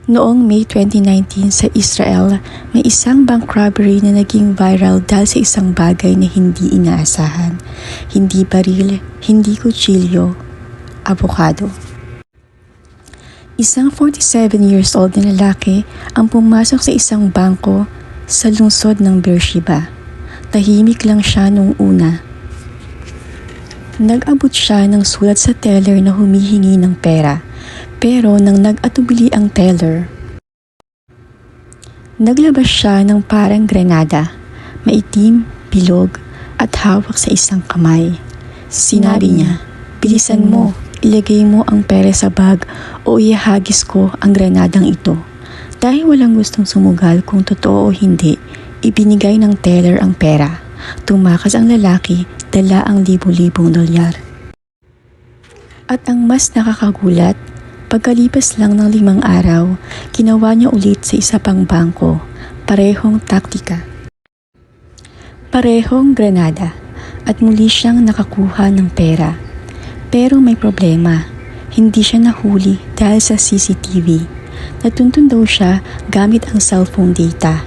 Noong May 2019 sa Israel, may isang bank robbery na naging viral dahil sa isang bagay na hindi inaasahan. Hindi baril, hindi kutsilyo, abokado. Isang 47 years old na lalaki ang pumasok sa isang bangko sa lungsod ng Beersheba. Tahimik lang siya nung una. Nag-abot siya ng sulat sa teller na humihingi ng pera. Pero nang nag-atubili ang teller, naglabas siya ng parang grenada, maitim, bilog at hawak sa isang kamay. Sinabi niya, "Bilisan mo, ilagay mo ang pera sa bag o ihagis ko ang grenadang ito." Dahil walang gustong sumugal kung totoo o hindi, ibinigay ng teller ang pera. Tumakas ang lalaki, dala ang libu-libong dolyar. At ang mas nakakagulat, pagkalipas lang ng 5 araw, ginawa niya ulit sa isa pang bangko, parehong taktika. Parehong granada, at muli siyang nakakuha ng pera. Pero may problema, hindi siya nahuli dahil sa CCTV. Natuntun daw siya gamit ang cellphone data.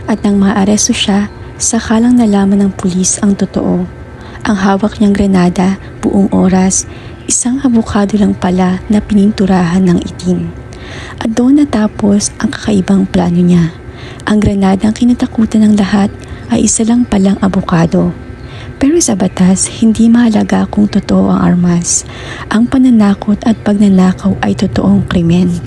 At nang maaresto siya, saka lang nalaman ng pulis ang totoo. Ang hawak niyang granada buong oras, isang abokado lang pala na pininturahan ng itim. At doon natapos ang kakaibang plano niya. Ang granada ang kinatakutan ng lahat ay isa lang palang abokado. Pero sa batas, hindi mahalaga kung totoo ang armas. Ang pananakot at pagnanakaw ay totoong krimen.